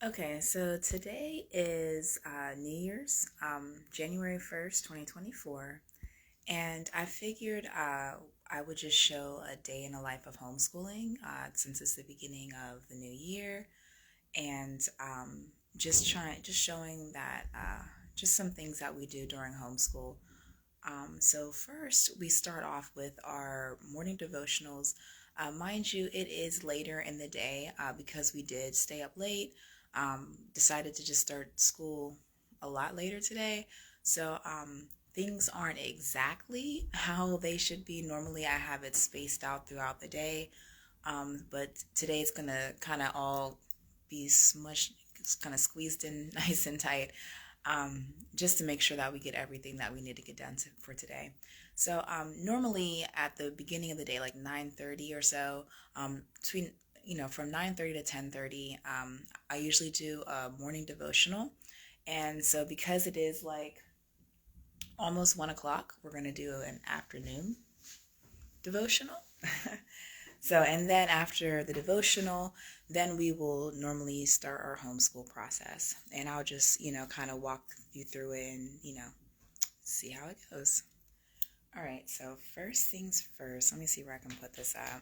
Okay, so today is New Year's, January 1st, 2024, and I figured I would just show a day in the life of homeschooling since it's the beginning of the new year, and just showing that just some things that we do during homeschool. So first, we start off with our morning devotionals. Mind you, it is later in the day because we did stay up late. Decided to just start school a lot later today. So things aren't exactly how they should be. Normally, I have it spaced out throughout the day, but today it's gonna kind of all be smushed, kind of squeezed in nice and tight, just to make sure that we get everything that we need to get done for today. So normally at the beginning of the day, like 9:30 or so, between from 9:30 to 10:30, I usually do a morning devotional. And so because it is like almost 1 o'clock, we're gonna do an afternoon devotional. So, and then after the devotional, then we will normally start our homeschool process. And I'll just, kind of walk you through it and, see how it goes. All right, so first things first, let me see where I can put this up.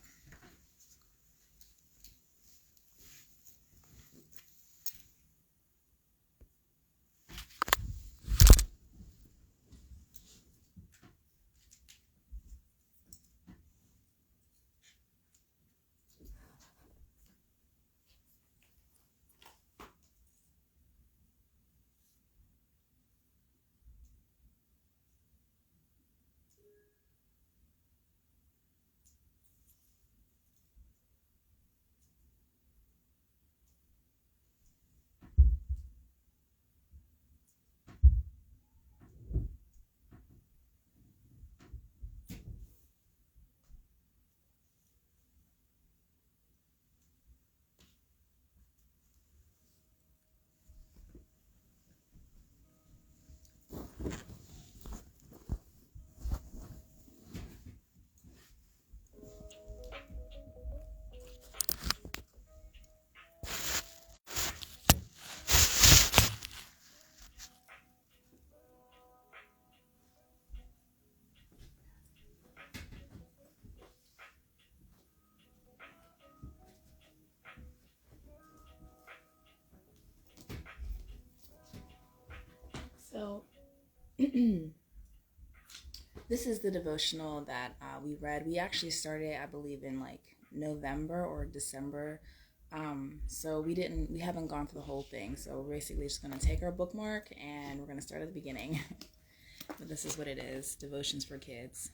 So, this is the devotional that we read. We actually started, I believe, in like November or December. So we haven't gone through the whole thing. So we're basically just gonna take our bookmark and we're gonna start at the beginning. But this is what it is: devotions for kids.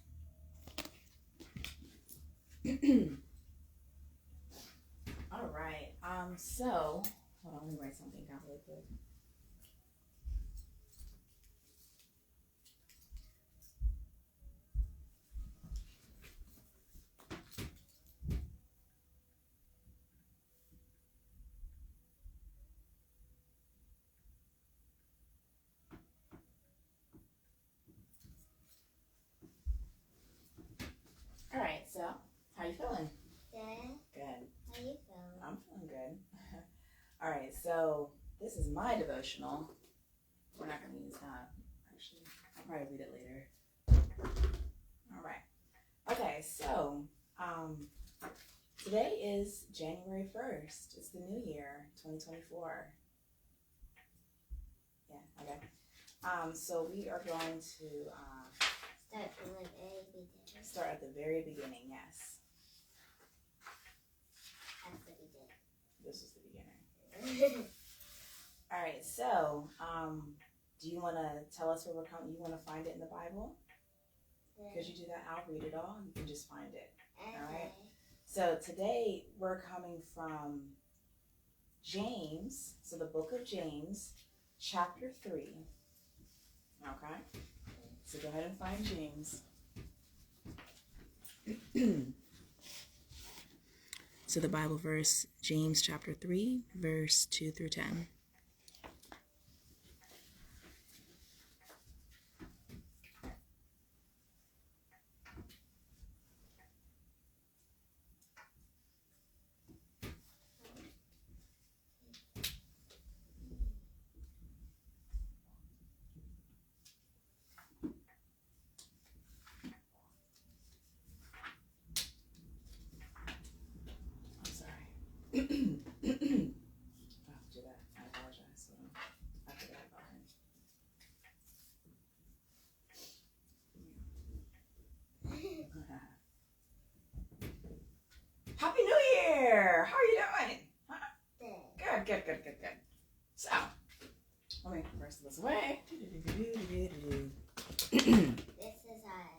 All right. So hold on, let me write something down really quick. All right. So how you feeling? Good. Good. How you feeling? I'm feeling good. All right. So this is my devotional. We're not gonna use that. Actually, I'll probably read it later. All right. Okay. So today is January 1st. It's the new year, 2024. Yeah. Okay. So we are going to Start from the very beginning. start at the very beginning. Yes. That's what we did. This is the beginning. All right. So, do you want to tell us where we're coming? You want to find it in the Bible? Because you do that, I'll read it all. You can just find it. Okay. All right. So today we're coming from James. So the book of James, chapter 3. Okay. So go ahead and find James. So the Bible verse, James chapter 3, verse 2 through 10. Good, good, good, good. So, let me press this away. This is a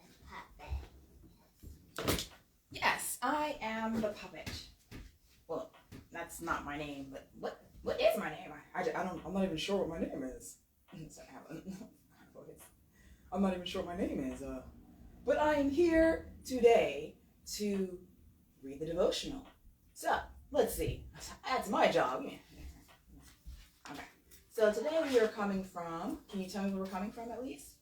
puppet. Yes, I am the puppet. Well, that's not my name, but what is my name? I'm not even sure what my name is. Sorry, I'm not even sure what my name is. But I am here today to read the devotional. So, let's see. That's my job. Okay. So today we are coming from, can you tell me where we're coming from at least?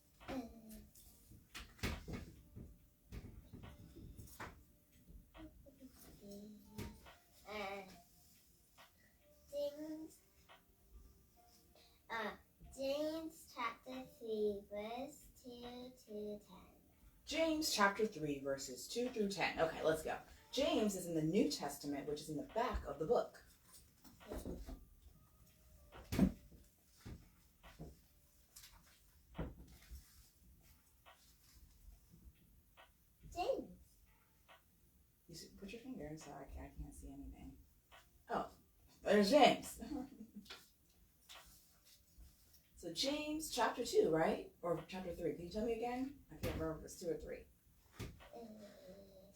James chapter 3 verse 2 to 10. James chapter 3 verses 2 through 10. Okay, let's go. James is in the New Testament, which is in the back of the book. James. Put your finger so I can't see anything. Oh, there's James. So James chapter 2, right? Or chapter 3. Can you tell me again? I can't remember if it's 2 or 3.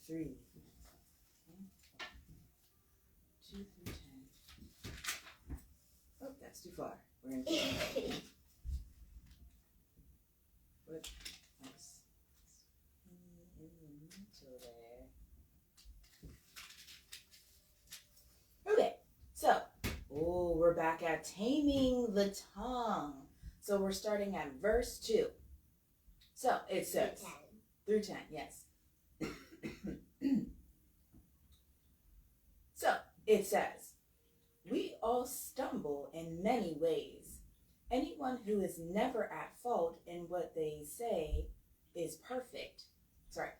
3. Okay. 2 through 10. Oh, that's too far. We're in. What? Nice. In the middle there. Okay, so, we're back at taming the tongue. So we're starting at verse 2. So it says, through 10, yes. So it says, we all stumble in many ways. Anyone who is never at fault in what they say is perfect. Sorry.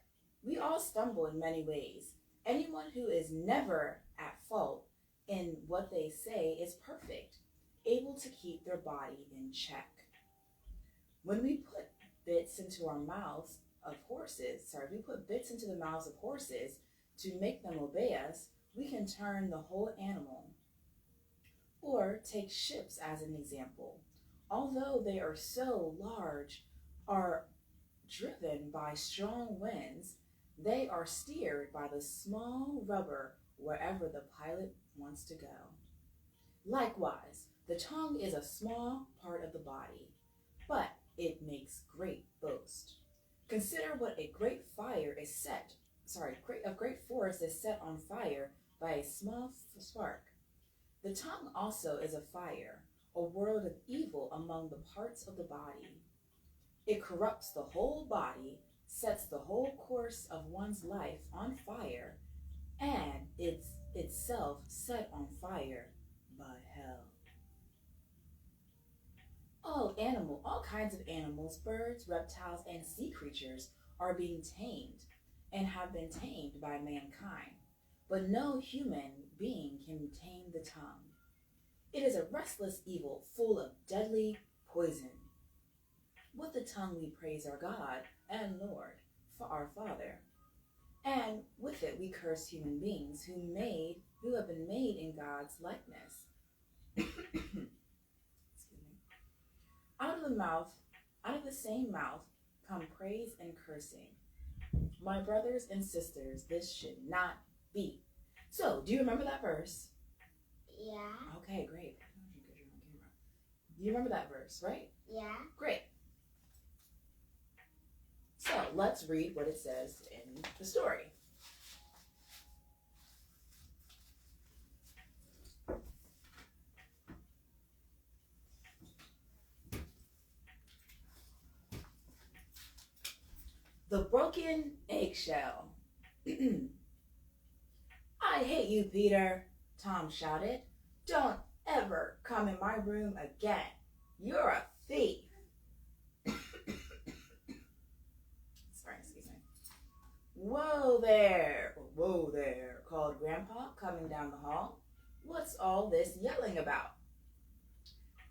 We all stumble in many ways. Anyone who is never at fault in what they say is perfect, able to keep their body in check. When we put bits into the mouths of horses to make them obey us, we can turn the whole animal. Or take ships as an example. Although they are so large, are driven by strong winds, they are steered by the small rudder wherever the pilot wants to go. Likewise, the tongue is a small part of the body, but it makes great boast. Consider what a great forest is set on fire by a small spark. The tongue also is a fire, a world of evil among the parts of the body. It corrupts the whole body, sets the whole course of one's life on fire, and it's itself set on fire by hell. All kinds of animals, birds, reptiles, and sea creatures are being tamed and have been tamed by mankind. But no human being can tame the tongue. It is a restless evil full of deadly poison. With the tongue we praise our God and Lord, for our Father. And with it we curse human beings who have been made in God's likeness. Out of the same mouth come praise and cursing. My brothers and sisters, this should not be. So, do you remember that verse? Yeah. Okay, great. Do you remember that verse, right? Yeah. Great. So, let's read what it says in the story. The broken eggshell. I hate you, Peter, Tom shouted. Don't ever come in my room again. You're a thief. Sorry, excuse me. Whoa there, called Grandpa, coming down the hall. What's all this yelling about?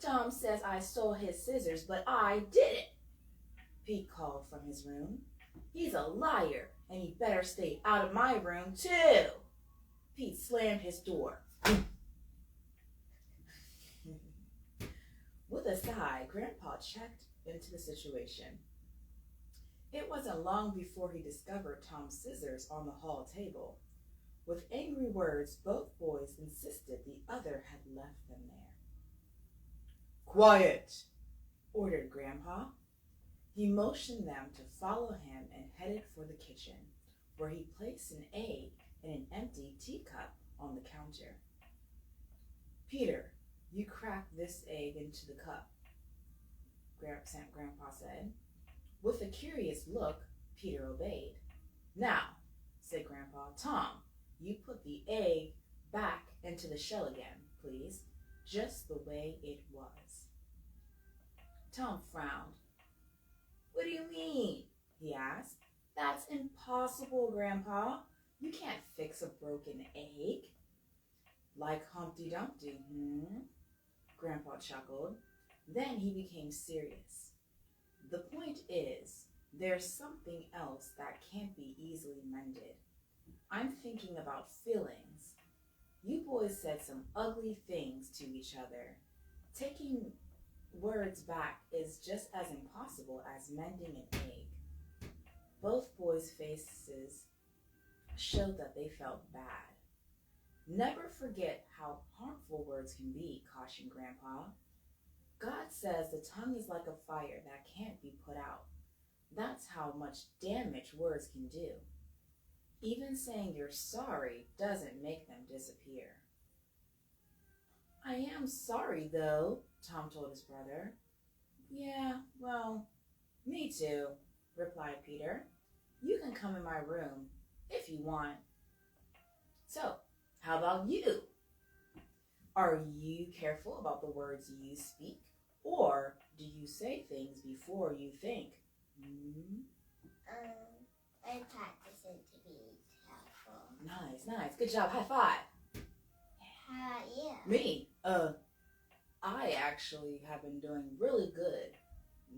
Tom says I stole his scissors, but I didn't, Pete called from his room. He's a liar, and he better stay out of my room, too. Pete slammed his door. a sigh, Grandpa checked into the situation. It wasn't long before he discovered Tom's scissors on the hall table. With angry words, both boys insisted the other had left them there. Quiet, ordered Grandpa. He motioned them to follow him and headed for the kitchen, where he placed an egg in an empty teacup on the counter. Peter, you crack this egg into the cup, Grandpa said. With a curious look, Peter obeyed. Now, said Grandpa, Tom, you put the egg back into the shell again, please, just the way it was. Tom frowned. What do you mean? He asked. That's impossible, Grandpa. You can't fix a broken egg. Like Humpty Dumpty, Grandpa chuckled. Then he became serious. The point is, there's something else that can't be easily mended. I'm thinking about feelings. You boys said some ugly things to each other. Taking words back is just as impossible as mending an egg. Both boys' faces showed that they felt bad. Never forget how harmful words can be, cautioned Grandpa. God says the tongue is like a fire that can't be put out. That's how much damage words can do. Even saying you're sorry doesn't make them disappear. I am sorry, though, Tom told his brother. Yeah, well, me too, replied Peter. You can come in my room if you want. So, how about you? Are you careful about the words you speak, or do you say things before you think? I'm practicing to be careful. Nice. Good job. High five. How about you? Me? I actually have been doing really good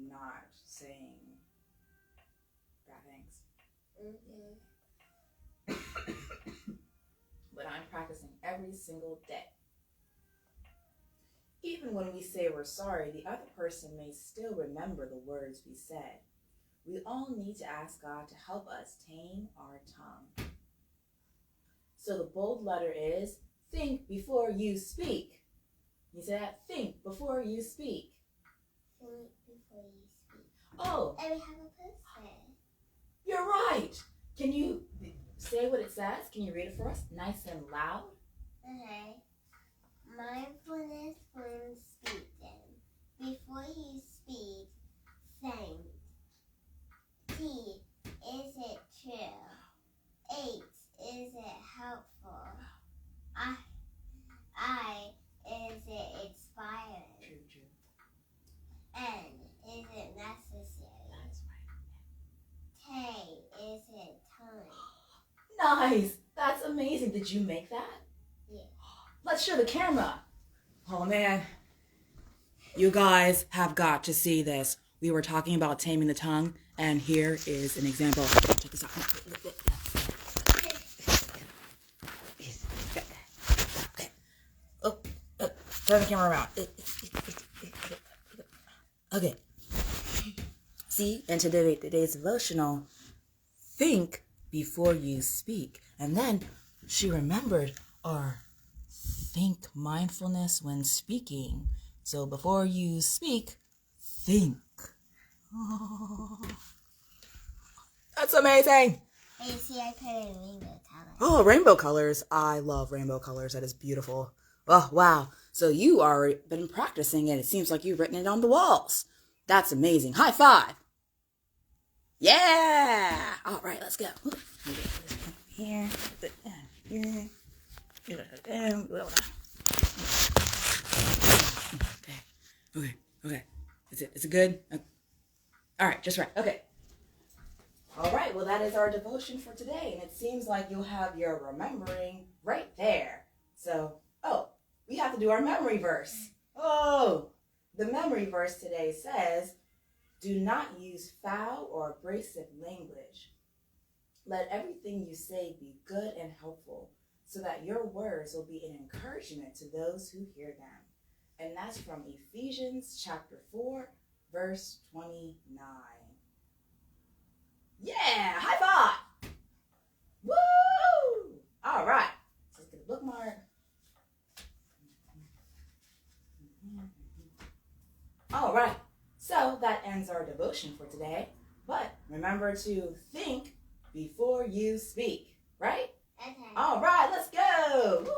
not saying bad things. But I'm practicing every single day. Even when we say we're sorry, the other person may still remember the words we said. We all need to ask God to help us tame our tongue. So the bold letter is, think before you speak. You say that? Think before you speak. Think before you speak. Oh. And we have a person. You're right. Can you say what it says? Can you read it for us? Nice and loud. Okay. Mindfulness when speaking. Before you speak, think. T, is it true? 8, is it helpful? I, is it expired? True. N, is it necessary? That's right. K, is it time? Nice. That's amazing. Did you make that? Yeah. Let's show the camera. Oh, man. You guys have got to see this. We were talking about taming the tongue, and here is an example. Check this out. Turn the camera around. Okay. See, and today's devotional, think before you speak. And then she remembered our think mindfulness when speaking. So before you speak, think. Oh, that's amazing. Hey, see, I put in rainbow colors. Oh, rainbow colors. I love rainbow colors. That is beautiful. Oh, wow. So you already been practicing it. It seems like you've written it on the walls. That's amazing. High five. Yeah. All right, let's go. Here. Here. Okay. Is it good? All right, just right. Okay. All right, well, that is our devotion for today, and it seems like you'll have your remembering right there. So, we have to do our memory verse. The memory verse today says, do not use foul or abrasive language. Let everything you say be good and helpful, so that your words will be an encouragement to those who hear them. And that's from Ephesians chapter 4, verse 29. Yeah, high five! Woo! All right, so let's get a bookmark. All right, so that ends our devotion for today. But remember to think before you speak, right? Okay. All right, let's go. Woo!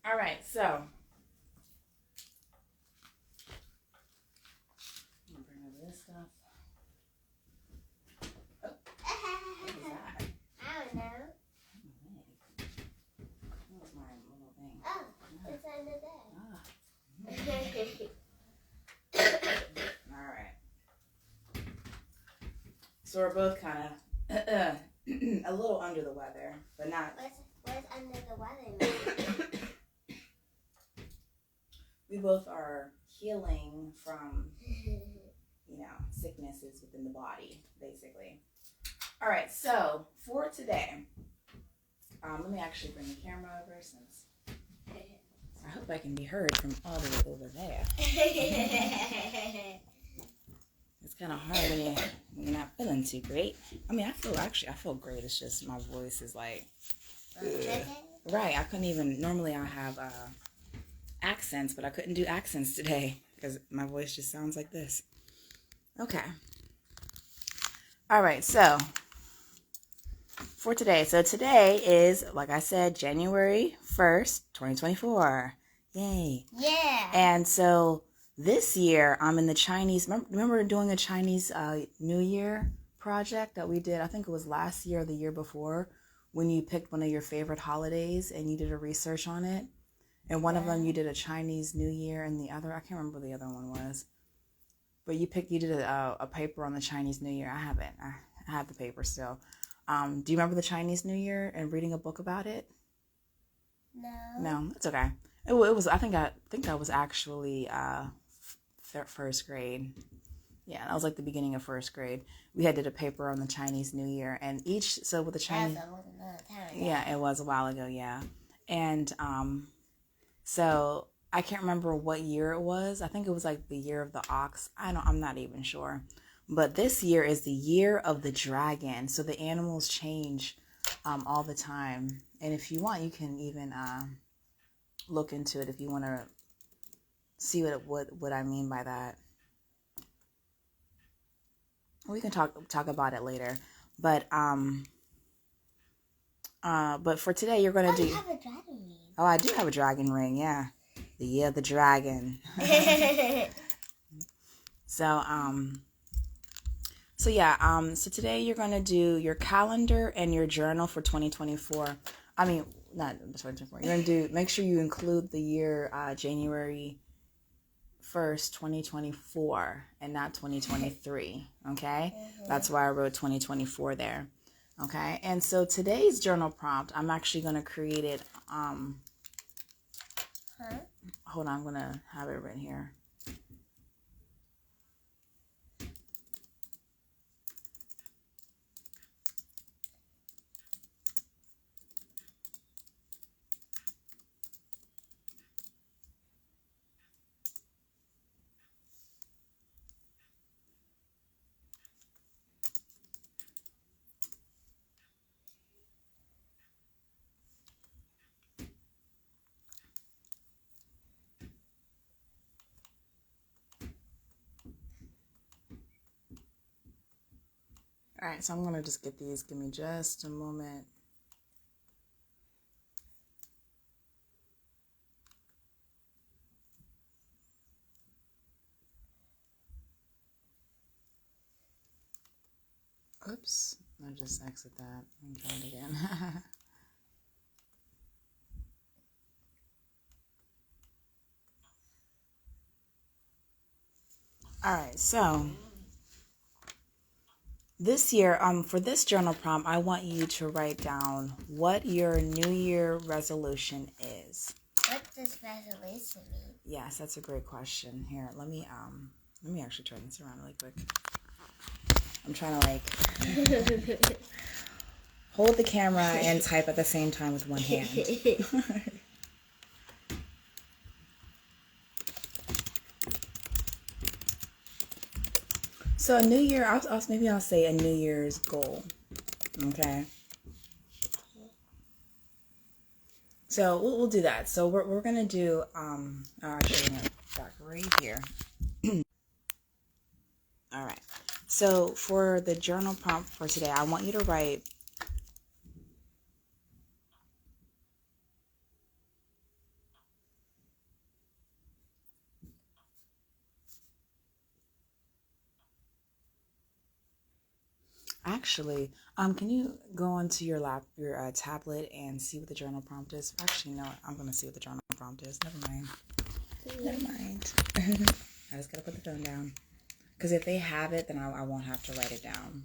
All right, so I'm gonna bring over this stuff. What is that? I don't know. What was my little thing? Oh, it's under there. All right. So we're both kind of a little under the weather, but not. What's under the weather? We both are healing from, sicknesses within the body, basically. All right, so for today, let me actually bring the camera over since I hope I can be heard from all the way over there. It's kind of hard when you're not feeling too great. I mean, I feel great. It's just my voice is like, right. I couldn't even, normally I have accents, but I couldn't do accents today because my voice just sounds like this. Okay. All right, so for today. So today is, like I said, January 1st, 2024. Yay. Yeah. And so this year, I'm in the Chinese, remember doing a Chinese New Year project that we did, I think it was last year or the year before, when you picked one of your favorite holidays and you did a research on it. And one of them you did a Chinese New Year, and the other, I can't remember what the other one was. But you did a paper on the Chinese New Year. I haven't. I have the paper still. Do you remember the Chinese New Year and reading a book about it? No, it's okay. It was. I think that was actually first grade. Yeah, that was like the beginning of first grade. We did a paper on the Chinese New Year, and with the Chinese. Yeah, it was a while ago. Yeah, and so I can't remember what year it was. I think it was like the year of the ox. I'm not even sure. But this year is the year of the dragon. So the animals change all the time. And if you want, you can even look into it if you want to see what I mean by that. We can talk about it later. But for today you're gonna do. You have a dragon ring. Oh, I do have a dragon ring, yeah. The year of the dragon. So today you're going to do your calendar and your journal for 2024. I mean, not 2024. You're going to make sure you include the year January 1st, 2024 and not 2023, okay? That's why I wrote 2024 there, okay? And so today's journal prompt, I'm actually going to create it, hold on, I'm going to have it written here. All right, so I'm going to just get these. Give me just a moment. Oops, I just exit that and try it again. All right, so this year, for this journal prompt, I want you to write down what your New Year resolution is. What does resolution mean? Yes, that's a great question. Here, let me actually turn this around really quick. I'm trying to hold the camera and type at the same time with one hand. So a new year, maybe I'll say a New Year's goal. Okay. So we'll do that. So we're gonna do actually back right here. All right. So for the journal prompt for today, I want you to write. Actually, can you go onto your tablet and see what the journal prompt is? Actually, no, I'm gonna see what the journal prompt is. Never mind. Never mind. I just gotta put the phone down. Because if they have it, then I won't have to write it down.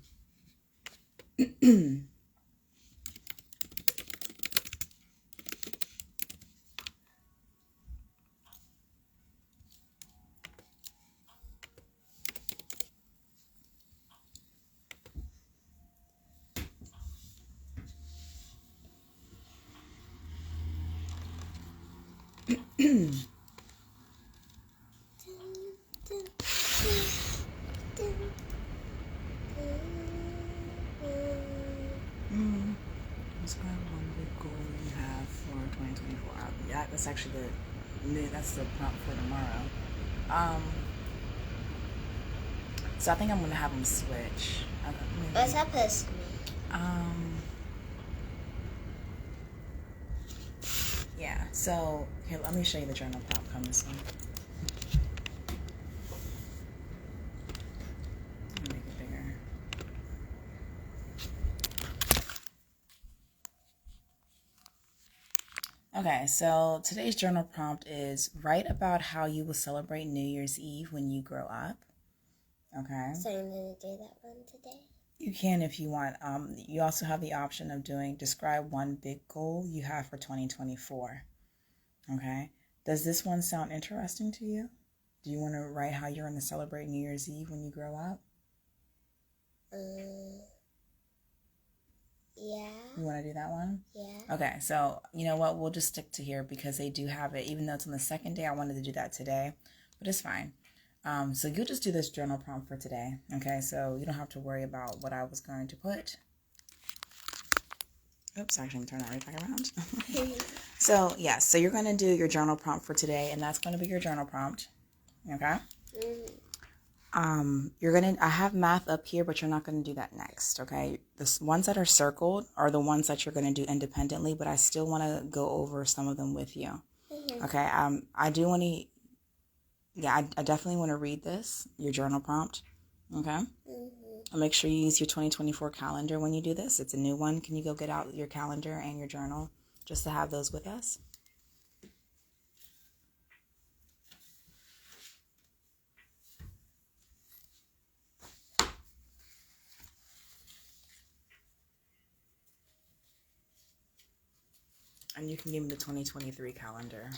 Describe one big goal you have for 2024. Yeah, that's actually that's the prompt for tomorrow. So I think I'm gonna have them switch. What's supposed to mean? Yeah. So here, let me show you the journal prompt. Come this way. Let me make it bigger. Okay, so today's journal prompt is write about how you will celebrate New Year's Eve when you grow up. Okay. So I'm going to do that one today? You can if you want. You also have the option of describe one big goal you have for 2024. Okay. Does this one sound interesting to you? Do you want to write how you're going to celebrate New Year's Eve when you grow up? Yeah. You want to do that one? Yeah. Okay, so you know what? We'll just stick to here because they do have it. Even though it's on the second day, I wanted to do that today, but it's fine. So you'll just do this journal prompt for today. Okay, so you don't have to worry about what I was going to put. Oops, actually, I'm turn that right back around. So, yes, so you're going to do your journal prompt for today, and that's going to be your journal prompt. Okay? I have math up here, but you're not going to do that next, okay? The ones that are circled are the ones that you're going to do independently, but I still want to go over some of them with you. Okay, I do want to, I definitely want to read this, your journal prompt, okay? Make sure you use your 2024 calendar when you do this. It's a new one. Can you go get out your calendar and your journal just to have those with us? And you can give me the 2023 calendar.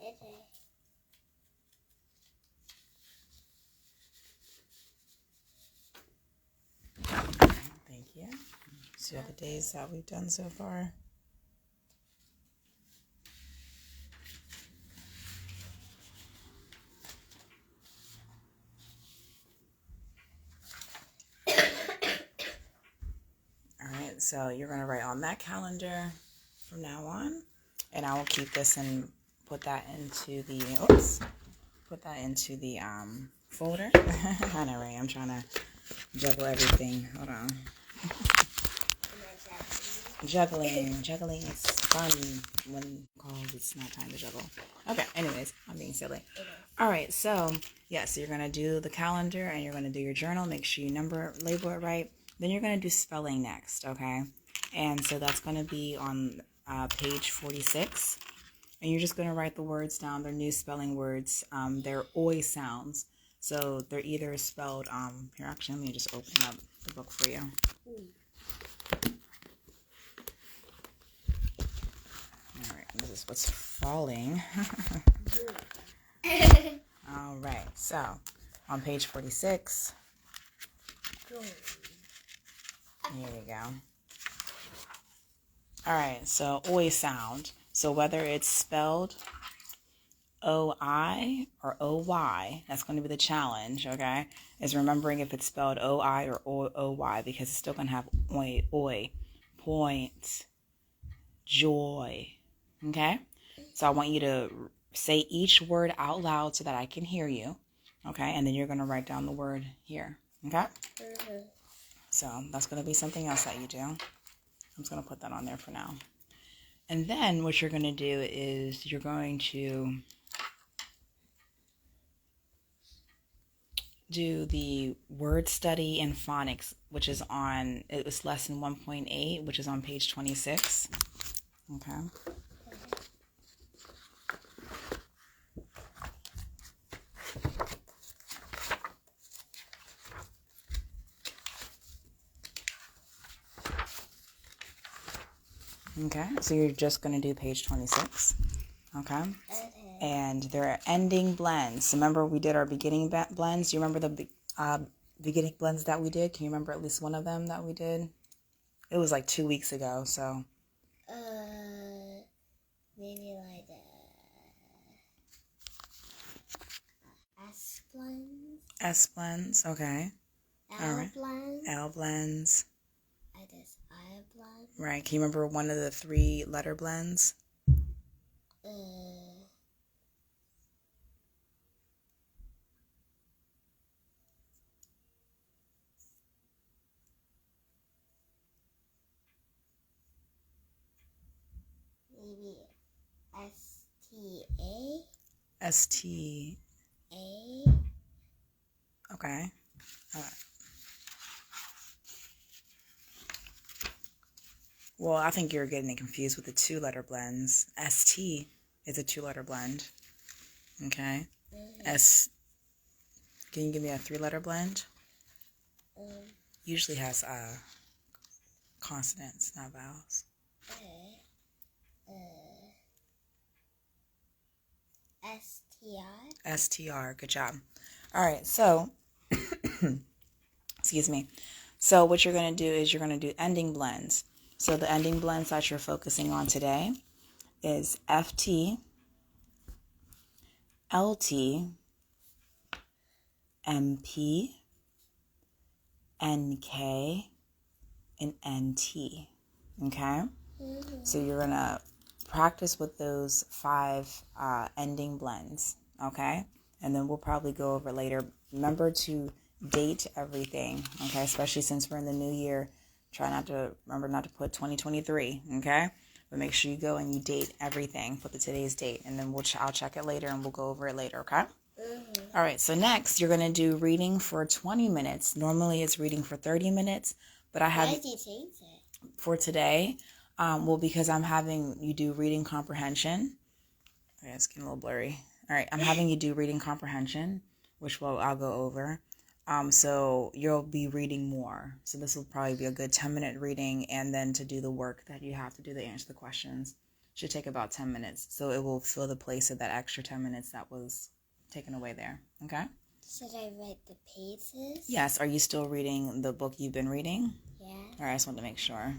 Okay. Thank you. See all the days that we've done so far. All right, so you're going to write on that calendar from now on, and I will keep this and put that into the folder. I know, right? I'm trying to juggle everything. Hold on. Juggling is fun when calls. It's not time to juggle. Okay, anyways, I'm being silly. All right, so so you're gonna do the calendar and you're gonna do your journal. Make sure you label it right. Then you're gonna do spelling next, okay? And so that's gonna be on page 46, and you're just gonna write the words down. They're new spelling words. They're oi sounds, so they're either spelled here. Actually, let me just open up the book for you. This is what's falling. All right, so on page 46. Here we go. All right, so oi sound. So whether it's spelled O-I or O-Y, that's going to be the challenge, okay? Is remembering if it's spelled O-I or O-Y, because it's still going to have oi, point, joy, okay? So I want you to say each word out loud so that I can hear you, okay? And then you're going to write down the word here, okay? So that's going to be something else that you do. I'm just going to put that on there for now. And then what you're going to do is you're going to do the word study and phonics, which is on, it was lesson 1.8, which is on page 26. Okay. Okay, so you're just going to do page 26. Okay. And there are ending blends. Remember we did our beginning blends? Do you remember the beginning blends that we did? Can you remember at least one of them that we did? It was like 2 weeks ago, so. Maybe like S blends. S blends, okay. L All right. blends. L blends. I guess I blend. Right. Can you remember one of the 3 letter blends? Maybe S-T-A. S-T. A. Okay. All right. Well, I think you're getting it confused with the 2-letter blends. S-T is a 2-letter blend. Okay. S. Can you give me a 3-letter blend? Usually has consonants, not vowels. S-T-R. S-T-R. Good job. All right. So, excuse me. So what you're going to do is you're going to do ending blends. So the ending blends that you're focusing on today is F-T, L-T, M-P, N-K, and N-T. Okay? So you're going to practice with those 5 ending blends. Okay? And then we'll probably go over later. Remember to date everything. Okay? Especially since we're in the new year. Remember not to put 2023. Okay? But make sure you go and you date everything. Put the today's date. And then I'll check it later and we'll go over it later. Okay? All right, so next you're going to do reading for 20 minutes. Normally it's reading for 30 minutes, but I have... Why did you change it? For today, well, because I'm having you do reading comprehension. Okay, it's getting a little blurry. All right, I'm having you do reading comprehension, which I'll go over. So you'll be reading more. So this will probably be a good 10-minute reading, and then to do the work that you have to do to answer the questions. Should take about 10 minutes. So it will fill the place of that extra 10 minutes that was taken away there. Okay? Should I write the pages? Yes. Are you still reading the book you've been reading? Yeah. All right, I just wanted to make sure.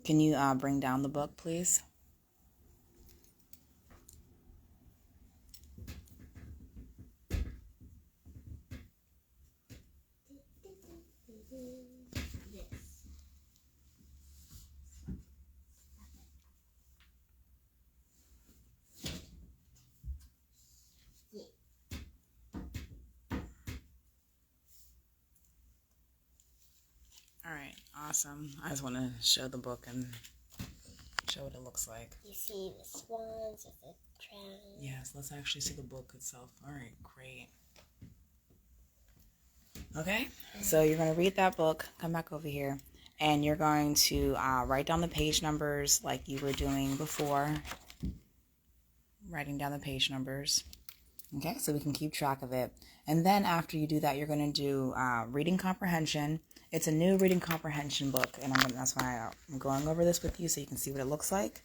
Can you bring down the book, please? All right, awesome. I just want to show the book and show what it looks like. You see the swans with the drown. Yes, let's actually see the book itself. All right, great. Okay, so you're going to read that book, come back over here, and you're going to write down the page numbers like you were doing before. Writing down the page numbers. Okay, so we can keep track of it. And then after you do that, you're going to do reading comprehension. It's a new reading comprehension book, and that's why I'm going over this with you so you can see what it looks like.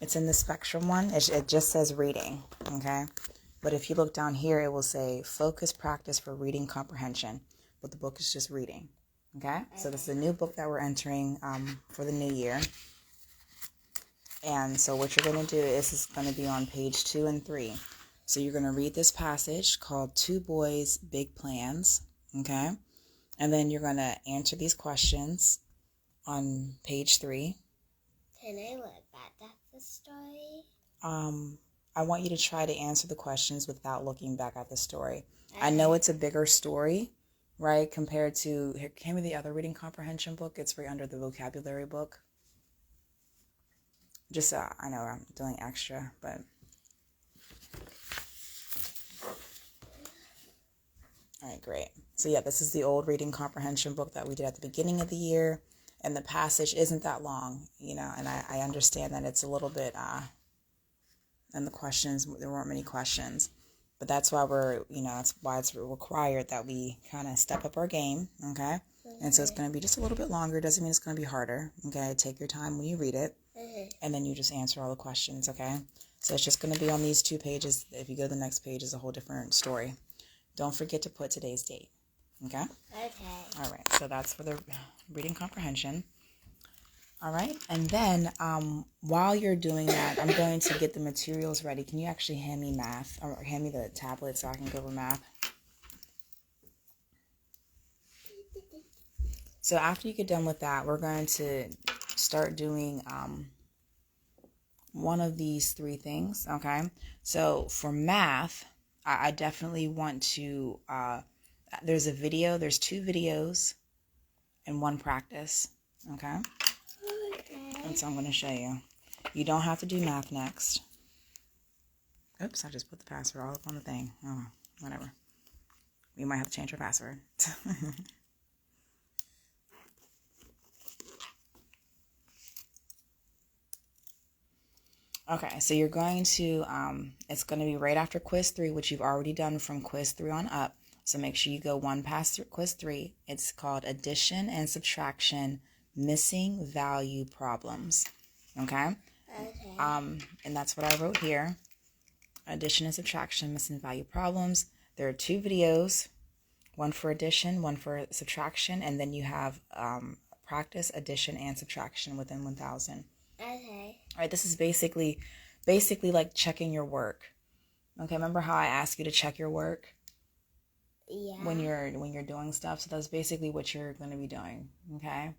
It's in the Spectrum one. It just says reading, okay? But if you look down here, it will say focus practice for reading comprehension. But the book is just reading, okay? So this is a new book that we're entering for the new year. And so what you're going to do is it's going to be on page 2 and 3. So you're going to read this passage called Two Boys, Big Plans, okay? And then you're going to answer these questions on page 3. Can I look back at the story? I want you to try to answer the questions without looking back at the story. Okay. I know it's a bigger story, right, compared to, here, hand me the other reading comprehension book. It's right under the vocabulary book. Just, I know I'm doing extra, but. All right, great. So yeah, this is the old reading comprehension book that we did at the beginning of the year. And the passage isn't that long, and I understand that it's a little bit, and the questions, there weren't many questions. But that's why that's why it's required that we kind of step up our game, okay? And so it's going to be just a little bit longer. Doesn't mean it's going to be harder, okay? Take your time when you read it, and then you just answer all the questions, okay? So it's just going to be on these 2 pages. If you go to the next page, it's a whole different story. Don't forget to put today's date, okay? Okay. All right, so that's for the reading comprehension. All right, and then while you're doing that, I'm going to get the materials ready. Can you actually hand me math, or hand me the tablet so I can go over math? So after you get done with that, we're going to start doing one of these 3 things, okay? So for math, I definitely want to, there's 2 videos and 1 practice, okay? And so I'm going to show you. You don't have to do math next. Oops, I just put the password all up on the thing. Oh, whatever. We might have to change our password. Okay, so you're going to, it's going to be right after quiz 3, which you've already done from quiz 3 on up. So make sure you go one past quiz 3. It's called Addition and Subtraction, Missing Value Problems. Okay? And that's what I wrote here. Addition and subtraction, missing value problems. There are 2 videos, one for addition, one for subtraction, and then you have practice addition and subtraction within 1,000. Okay. All right, this is basically like checking your work. Okay, remember how I asked you to check your work? Yeah. When you're doing stuff, so that's basically what you're going to be doing. Okay.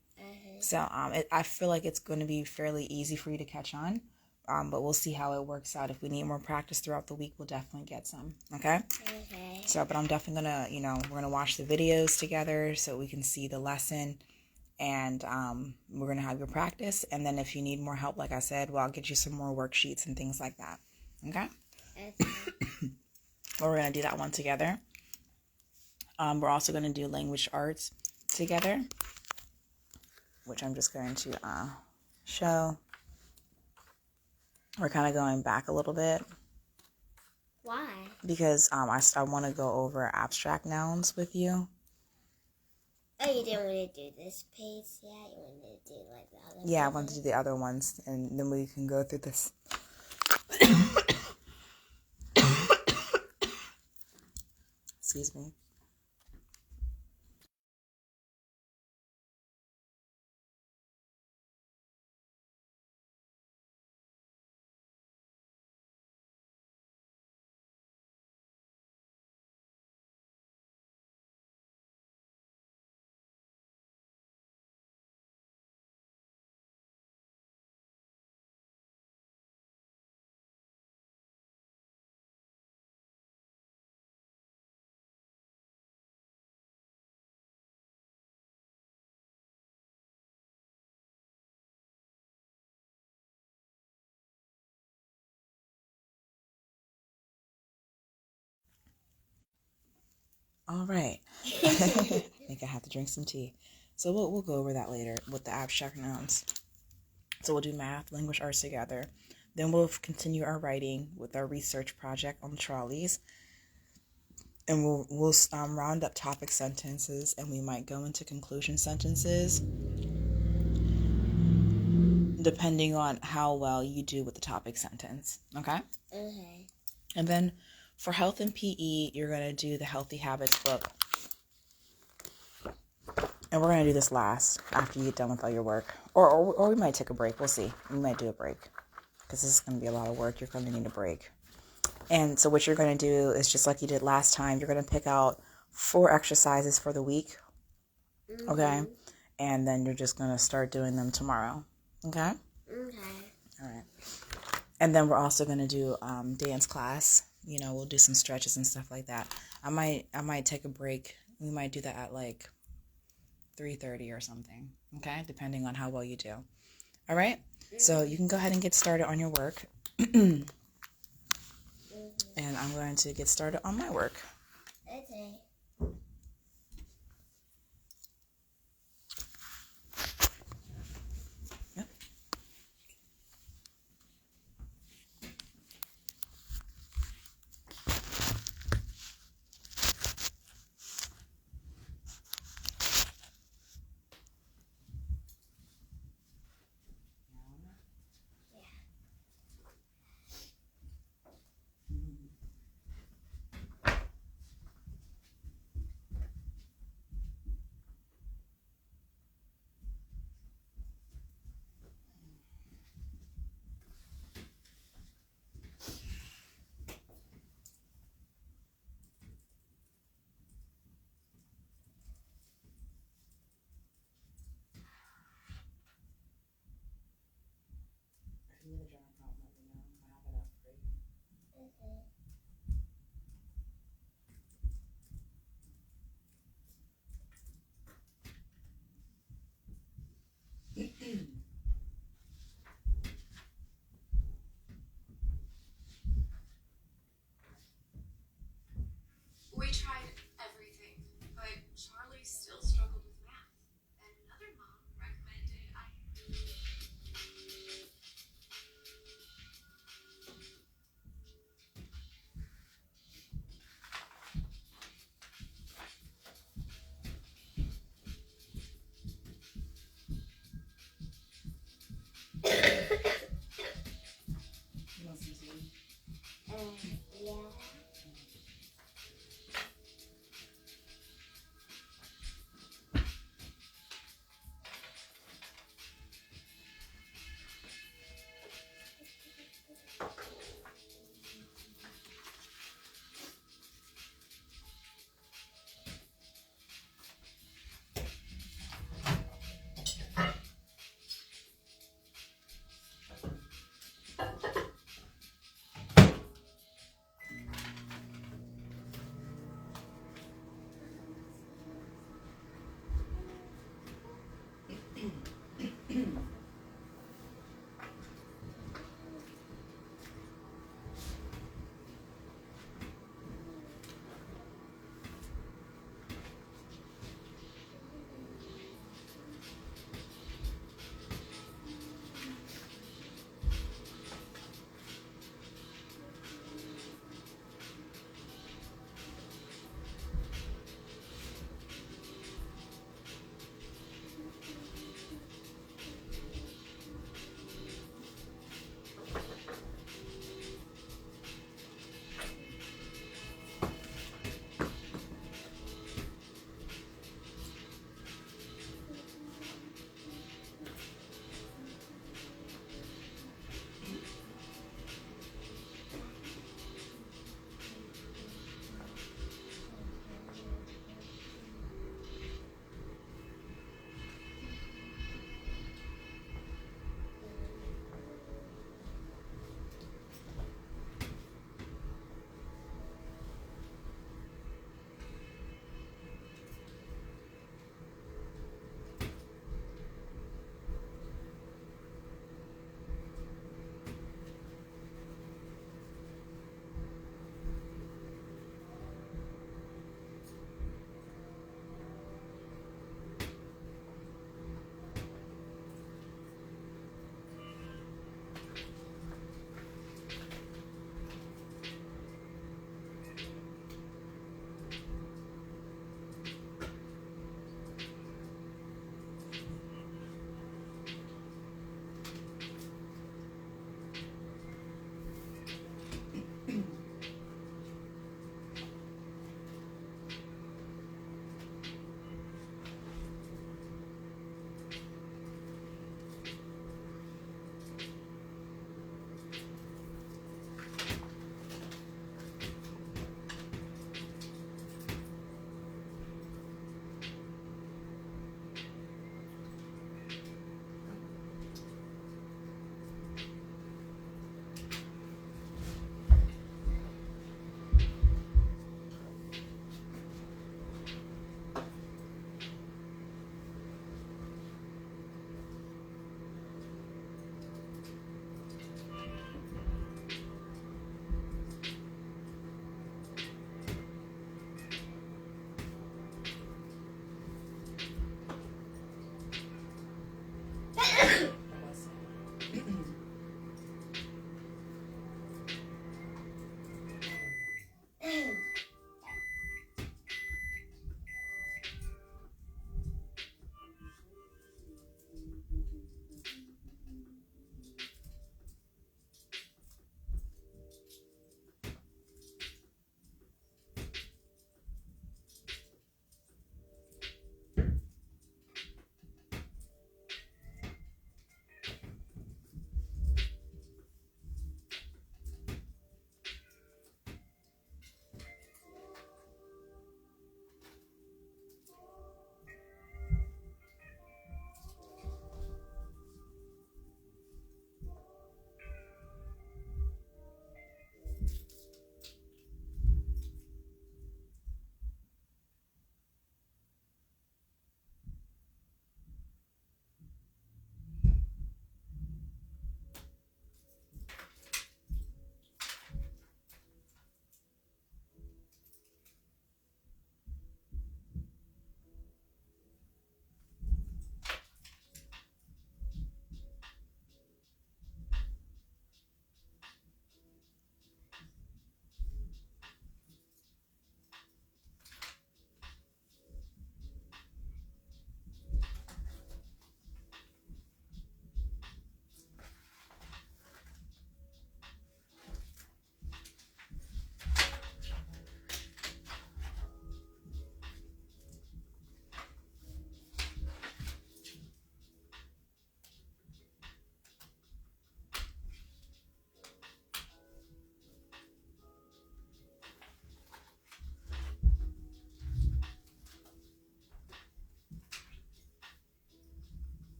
So I feel like it's going to be fairly easy for you to catch on, but we'll see how it works out. If we need more practice throughout the week, we'll definitely get some. Okay. Okay. So, but I'm definitely gonna, we're gonna watch the videos together so we can see the lesson, and we're gonna have your practice. And then if you need more help, like I said, well, I'll get you some more worksheets and things like that. Okay. Well, we're gonna do that one together. We're also gonna do language arts together, which I'm just going to show. We're kind of going back a little bit. Why? Because I want to go over abstract nouns with you. Oh, you didn't want to do this page? Yeah, you wanted to do like the other Yeah, I wanted to do the other ones, and then we can go through this. Excuse me. All right. I think I have to drink some tea. So we'll go over that later with the abstract nouns. So we'll do math, language arts together. Then we'll continue our writing with our research project on trolleys. and we'll round up topic sentences, and we might go into conclusion sentences depending on how well you do with the topic sentence. Okay? Okay. And then for health and PE, you're going to do the Healthy Habits book. And we're going to do this last after you get done with all your work. Or we might take a break. We'll see. We might do a break because this is going to be a lot of work. You're going to need a break. And so what you're going to do is just like you did last time. You're going to pick out 4 exercises for the week. Mm-hmm. Okay? And then you're just going to start doing them tomorrow. Okay? Okay. All right. And then we're also going to do dance class. You know, we'll do some stretches and stuff like that. I might take a break. We might do that at like 3:30 or something. Okay? Depending on how well you do. All right? Mm-hmm. So you can go ahead and get started on your work. Mm-hmm. And I'm going to get started on my work. Okay. Yep.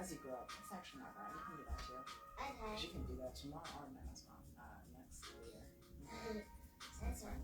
as you grow up. It's actually not bad. You can do that too. Okay. Because you can do that tomorrow or next month, next year. That's right.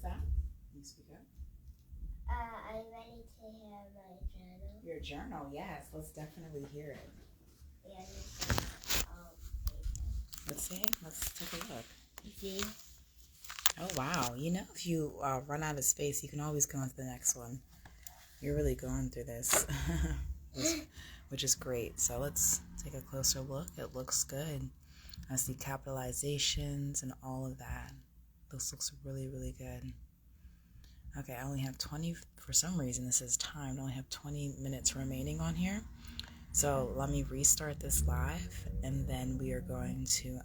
that? Can you speak up? Are you ready to hear my journal? Your journal, yes. Let's definitely hear it. Yeah, this is paper. Let's see. Let's take a look. See? Oh, wow. You know, if you run out of space, you can always go on to the next one. You're really going through this, which is great. So let's take a closer look. It looks good. I see capitalizations and all of that. This looks really, really good. Okay, I only have 20, for some reason this is timed. I only have 20 minutes remaining on here. So let me restart this live, and then we are going to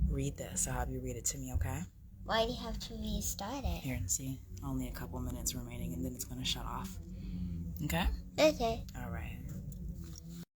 read this. I'll have you read it to me, okay? Why do you have to restart it? Here, and see. Only a couple minutes remaining, and then it's going to shut off. Okay? Okay. All right.